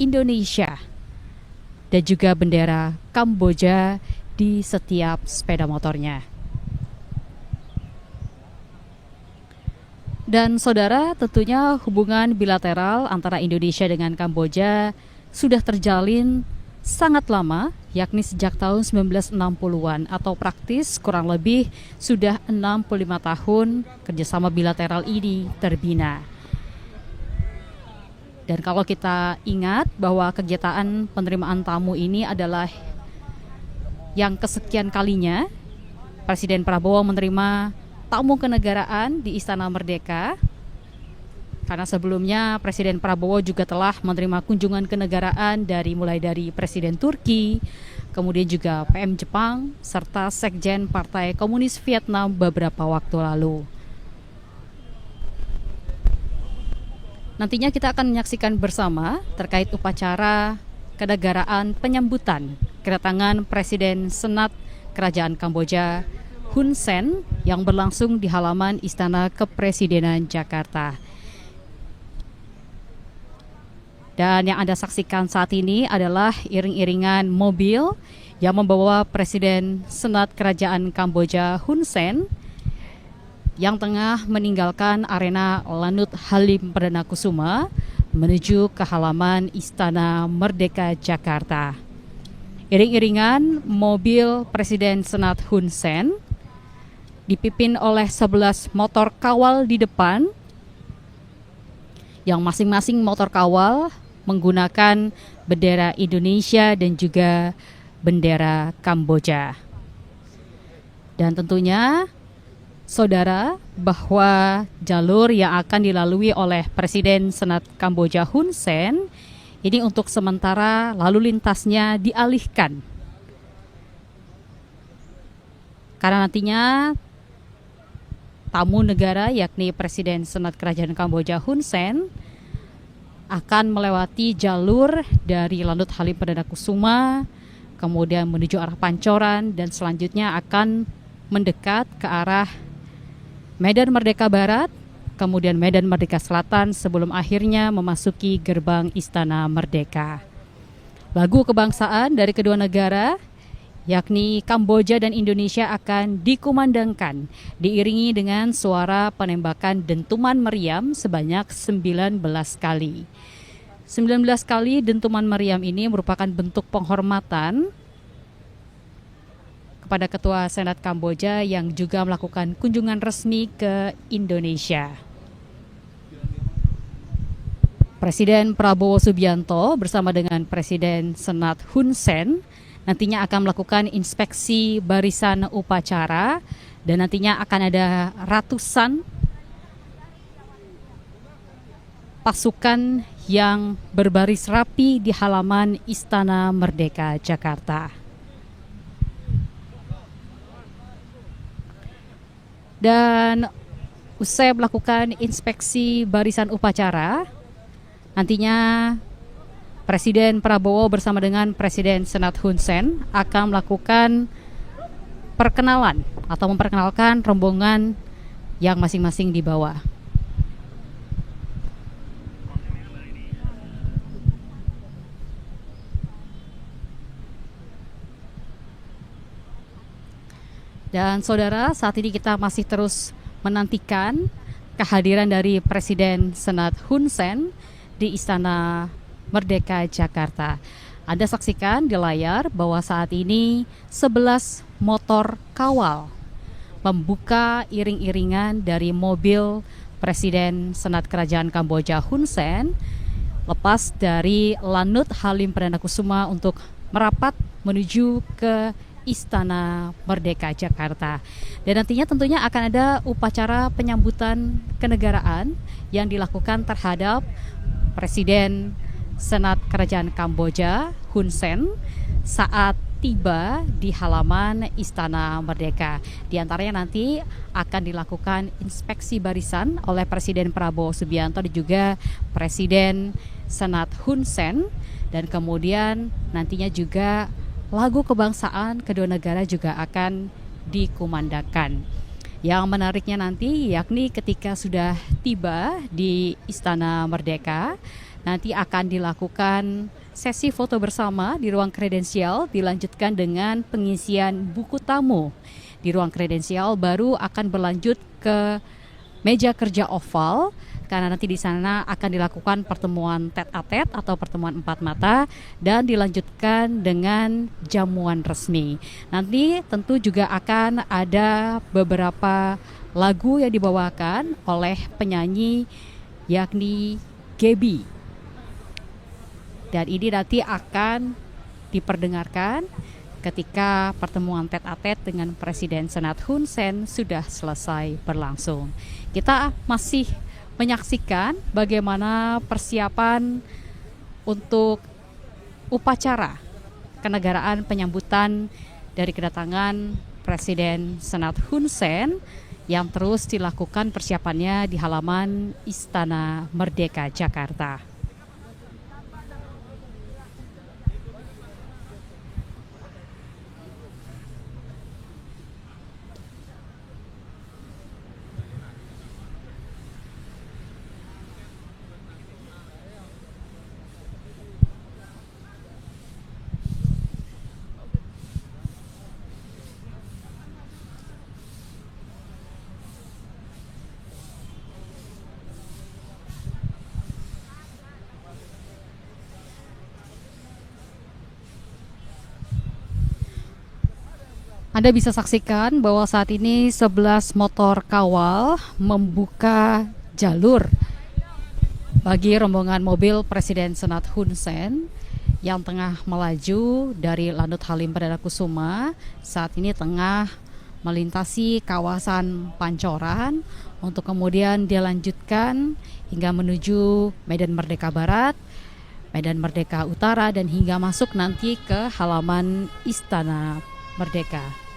Indonesia dan juga bendera Kamboja di setiap sepeda motornya. Dan saudara, tentunya hubungan bilateral antara Indonesia dengan Kamboja sudah terjalin sangat lama, yakni sejak tahun 1960-an atau praktis kurang lebih sudah 65 tahun kerjasama bilateral ini terbina. Dan kalau kita ingat bahwa kegiatan penerimaan tamu ini adalah yang kesekian kalinya Presiden Prabowo menerima tamu kenegaraan di Istana Merdeka, karena sebelumnya Presiden Prabowo juga telah menerima kunjungan kenegaraan mulai dari Presiden Turki, kemudian juga PM Jepang, serta Sekjen Partai Komunis Vietnam beberapa waktu lalu. Nantinya kita akan menyaksikan bersama terkait upacara kenegaraan penyambutan kedatangan Presiden Senat Kerajaan Kamboja Hun Sen yang berlangsung di halaman Istana Kepresidenan Jakarta. Dan yang Anda saksikan saat ini adalah iring-iringan mobil yang membawa Presiden Senat Kerajaan Kamboja Hun Sen yang tengah meninggalkan arena Lanut Halim Perdana Kusuma menuju ke halaman Istana Merdeka Jakarta. Iring-iringan mobil Presiden Senat Hun Sen dipimpin oleh 11 motor kawal di depan, yang masing-masing motor kawal menggunakan bendera Indonesia dan juga bendera Kamboja. Dan tentunya saudara, bahwa jalur yang akan dilalui oleh Presiden Senat Kamboja Hun Sen ini untuk sementara lalu lintasnya dialihkan, karena nantinya tamu negara yakni Presiden Senat Kerajaan Kamboja Hun Sen akan melewati jalur dari Lanut Halim Perdana Kusuma, kemudian menuju arah Pancoran, dan selanjutnya akan mendekat ke arah Medan Merdeka Barat, kemudian Medan Merdeka Selatan, sebelum akhirnya memasuki gerbang Istana Merdeka. Lagu kebangsaan dari kedua negara yakni Kamboja dan Indonesia akan dikumandangkan, diiringi dengan suara penembakan dentuman meriam sebanyak 19 kali. 19 kali dentuman meriam ini merupakan bentuk penghormatan kepada Ketua Senat Kamboja yang juga melakukan kunjungan resmi ke Indonesia. Presiden Prabowo Subianto bersama dengan Presiden Senat Hun Sen nantinya akan melakukan inspeksi barisan upacara, dan nantinya akan ada ratusan pasukan yang berbaris rapi di halaman Istana Merdeka Jakarta. Dan usai melakukan inspeksi barisan upacara, nantinya Presiden Prabowo bersama dengan Presiden Senat Hun Sen akan melakukan perkenalan atau memperkenalkan rombongan yang masing-masing dibawa. Dan saudara, saat ini kita masih terus menantikan kehadiran dari Presiden Senat Hun Sen di Istana Merdeka Jakarta. Anda saksikan di layar bahwa saat ini 11 motor kawal membuka iring-iringan dari mobil Presiden Senat Kerajaan Kamboja Hun Sen lepas dari Lanut Halim Perdana Kusuma untuk merapat menuju ke Istana Merdeka Jakarta. Dan nantinya tentunya akan ada upacara penyambutan kenegaraan yang dilakukan terhadap Presiden Senat Kerajaan Kamboja Hun Sen saat tiba di halaman Istana Merdeka. Di antaranya nanti akan dilakukan inspeksi barisan oleh Presiden Prabowo Subianto dan juga Presiden Senat Hun Sen, dan kemudian nantinya juga lagu kebangsaan kedua negara juga akan dikumandangkan. Yang menariknya nanti yakni ketika sudah tiba di Istana Merdeka, nanti akan dilakukan sesi foto bersama di ruang kredensial, dilanjutkan dengan pengisian buku tamu. Di ruang kredensial baru akan berlanjut ke meja kerja oval, karena nanti di sana akan dilakukan pertemuan tete-a-tete atau pertemuan empat mata dan dilanjutkan dengan jamuan resmi. Nanti tentu juga akan ada beberapa lagu yang dibawakan oleh penyanyi yakni Gaby. Dan ini nanti akan diperdengarkan ketika pertemuan tete-a-tete dengan Presiden Senat Hun Sen sudah selesai berlangsung. Kita masih menyaksikan bagaimana persiapan untuk upacara kenegaraan penyambutan dari kedatangan Presiden Senat Hun Sen yang terus dilakukan persiapannya di halaman Istana Merdeka Jakarta. Anda bisa saksikan bahwa saat ini 11 motor kawal membuka jalur bagi rombongan mobil Presiden Senat Hun Sen yang tengah melaju dari Lanut Halim Perdana Kusuma. Saat ini tengah melintasi kawasan Pancoran untuk kemudian dilanjutkan hingga menuju Medan Merdeka Barat, Medan Merdeka Utara, dan hingga masuk nanti ke halaman Istana Merdeka.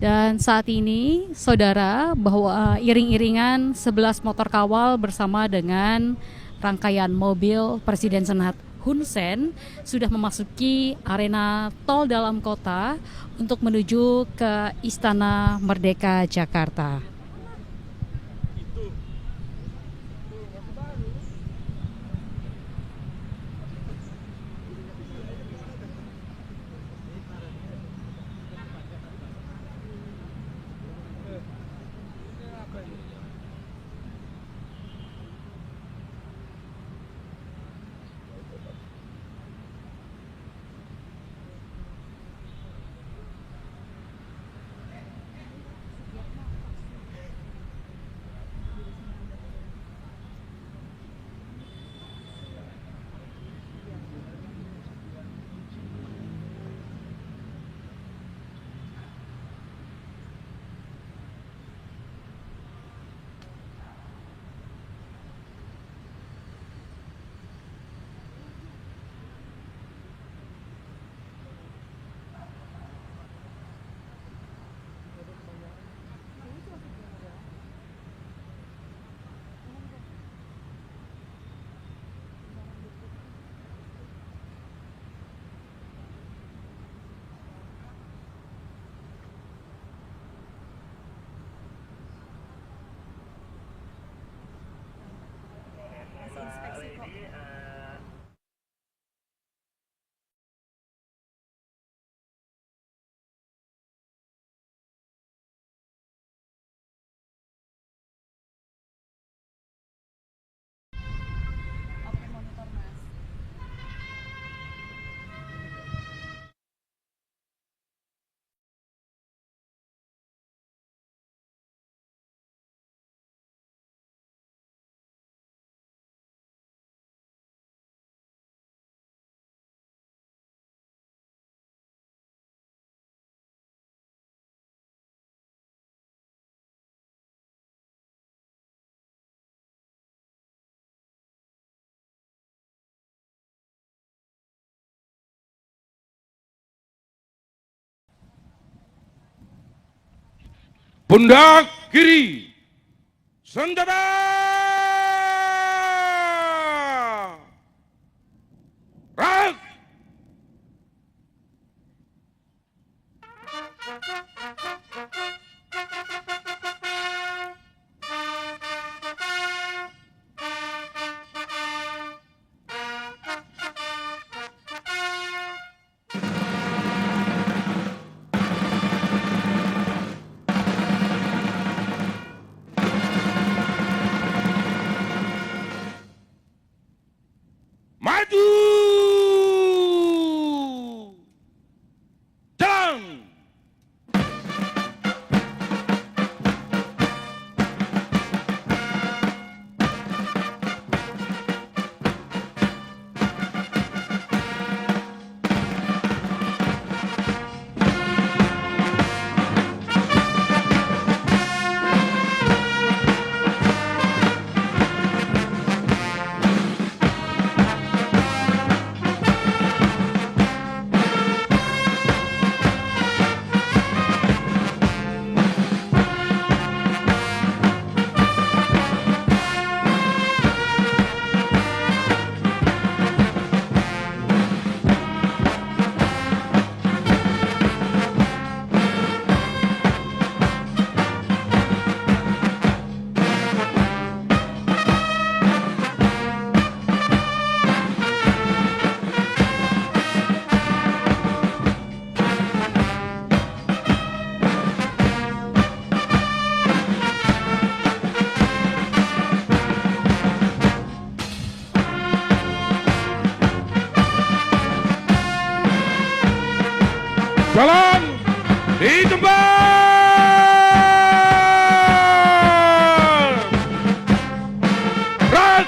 Dan saat ini, saudara, bahwa iring-iringan 11 motor kawal bersama dengan rangkaian mobil Presiden Senat Hun Sen sudah memasuki arena tol dalam kota untuk menuju ke Istana Merdeka Jakarta. Pundak kiri, senjata! Rak! Maju! Jalan! Jalan di tempat. Rak!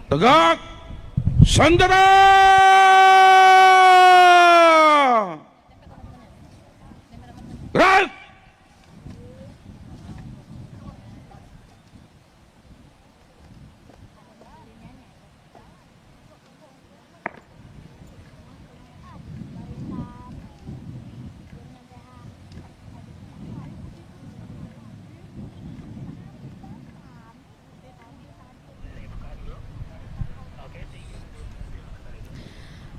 Tegak, senjata! Gerak!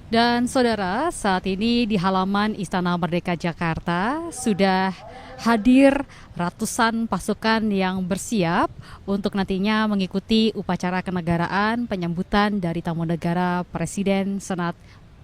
Dan saudara, saat ini di halaman Istana Merdeka Jakarta sudah hadir ratusan pasukan yang bersiap untuk nantinya mengikuti upacara kenegaraan penyambutan dari tamu negara Presiden Senat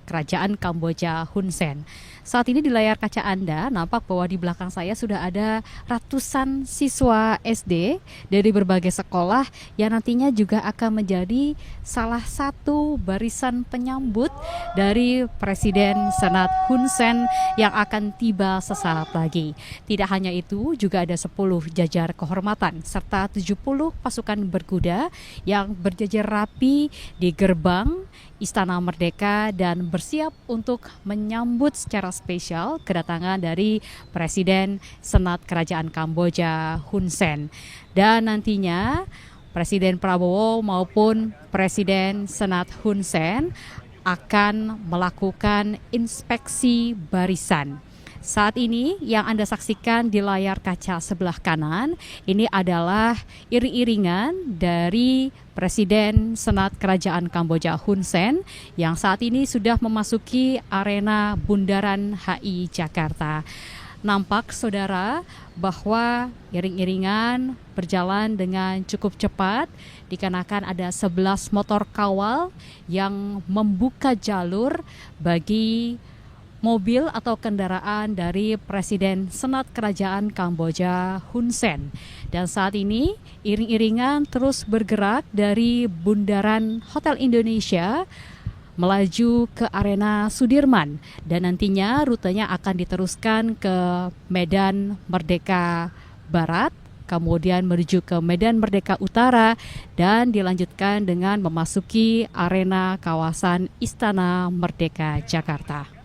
Kerajaan Kamboja Hun Sen. Saat ini di layar kaca Anda nampak bahwa di belakang saya sudah ada ratusan siswa SD dari berbagai sekolah yang nantinya juga akan menjadi salah satu barisan penyambut dari Presiden Senat Hun Sen yang akan tiba sesaat lagi. Tidak hanya itu, juga ada 10 jajar kehormatan serta 70 pasukan berkuda yang berjajar rapi di gerbang Istana Merdeka dan bersiap untuk menyambut secara spesial kedatangan dari Presiden Senat Kerajaan Kamboja Hun Sen. Dan nantinya Presiden Prabowo maupun Presiden Senat Hun Sen akan melakukan inspeksi barisan. Saat ini yang Anda saksikan di layar kaca sebelah kanan ini adalah iring-iringan dari Presiden Senat Kerajaan Kamboja Hun Sen yang saat ini sudah memasuki arena Bundaran HI Jakarta. Nampak saudara bahwa iring-iringan berjalan dengan cukup cepat dikarenakan ada 11 motor kawal yang membuka jalur bagi mobil atau kendaraan dari Presiden Senat Kerajaan Kamboja Hun Sen. Dan saat ini iring-iringan terus bergerak dari Bundaran Hotel Indonesia melaju ke arena Sudirman dan nantinya rutenya akan diteruskan ke Medan Merdeka Barat, kemudian menuju ke Medan Merdeka Utara dan dilanjutkan dengan memasuki arena kawasan Istana Merdeka Jakarta.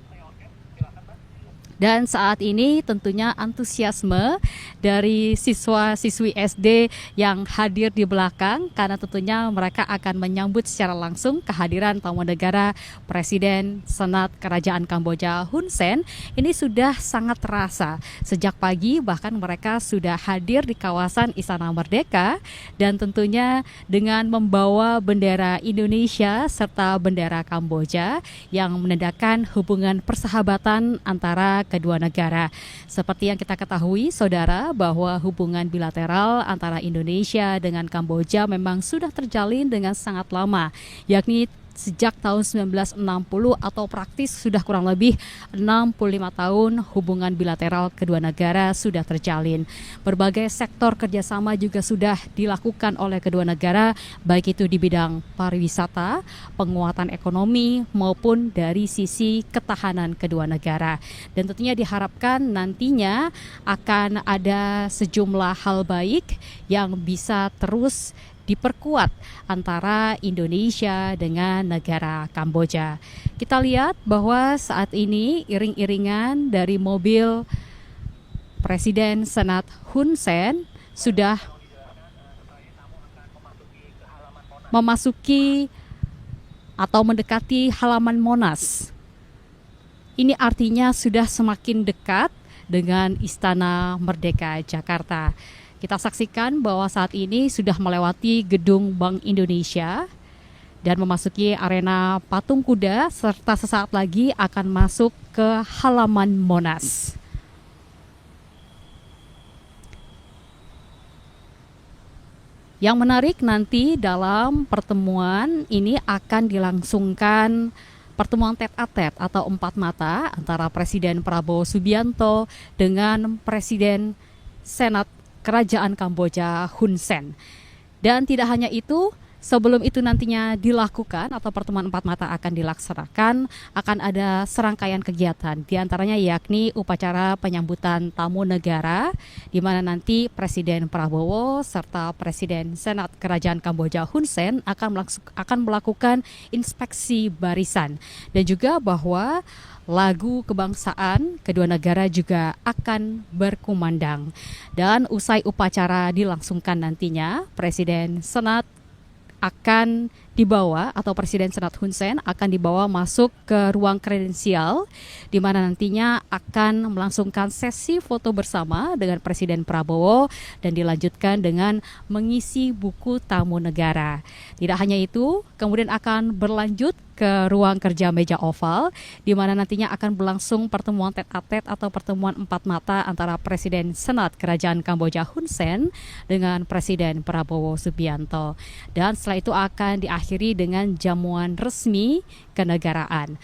Dan saat ini tentunya antusiasme dari siswa-siswi SD yang hadir di belakang karena tentunya mereka akan menyambut secara langsung kehadiran tamu negara Presiden Senat Kerajaan Kamboja Hun Sen ini sudah sangat terasa. Sejak pagi bahkan mereka sudah hadir di kawasan Istana Merdeka dan tentunya dengan membawa bendera Indonesia serta bendera Kamboja yang menandakan hubungan persahabatan antara kedua negara. Seperti yang kita ketahui, saudara, bahwa hubungan bilateral antara Indonesia dengan Kamboja memang sudah terjalin dengan sangat lama, yakni sejak tahun 1960 atau praktis sudah kurang lebih 65 tahun hubungan bilateral kedua negara sudah terjalin. Berbagai sektor kerjasama juga sudah dilakukan oleh kedua negara, baik itu di bidang pariwisata, penguatan ekonomi, maupun dari sisi ketahanan kedua negara. Dan tentunya diharapkan nantinya akan ada sejumlah hal baik yang bisa terus diperkuat antara Indonesia dengan negara Kamboja. Kita lihat bahwa saat ini iring-iringan dari mobil Presiden Senat Hun Sen sudah memasuki atau mendekati halaman Monas. Ini artinya sudah semakin dekat dengan Istana Merdeka Jakarta. Kita saksikan bahwa saat ini sudah melewati gedung Bank Indonesia dan memasuki arena patung kuda serta sesaat lagi akan masuk ke halaman Monas. Yang menarik nanti dalam pertemuan ini akan dilangsungkan pertemuan tete-a-tete atau empat mata antara Presiden Prabowo Subianto dengan Presiden Senat Kerajaan Kamboja Hun Sen. Dan tidak hanya itu, sebelum itu nantinya dilakukan atau pertemuan empat mata akan dilaksanakan, akan ada serangkaian kegiatan, diantaranya yakni upacara penyambutan tamu negara, di mana nanti Presiden Prabowo serta Presiden Senat Kerajaan Kamboja Hun Sen akan melakukan inspeksi barisan. Dan juga bahwa lagu kebangsaan kedua negara juga akan berkumandang. Dan usai upacara dilangsungkan nantinya, Presiden Senat akan dibawa atau Presiden Senat Hun Sen akan dibawa masuk ke ruang kredensial di mana nantinya akan melangsungkan sesi foto bersama dengan Presiden Prabowo dan dilanjutkan dengan mengisi buku tamu negara. Tidak hanya itu, kemudian akan berlanjut ke ruang kerja meja oval di mana nantinya akan berlangsung pertemuan tete-a-tete atau pertemuan empat mata antara Presiden Senat Kerajaan Kamboja Hun Sen dengan Presiden Prabowo Subianto. Dan setelah itu akan diakhiri dengan jamuan resmi kenegaraan.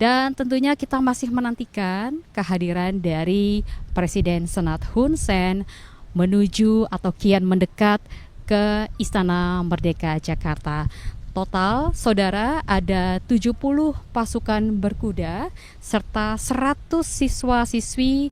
Dan tentunya kita masih menantikan kehadiran dari Presiden Senat Hun Sen menuju atau kian mendekat ke Istana Merdeka Jakarta. Total, saudara, ada 70 pasukan berkuda serta 100 siswa-siswi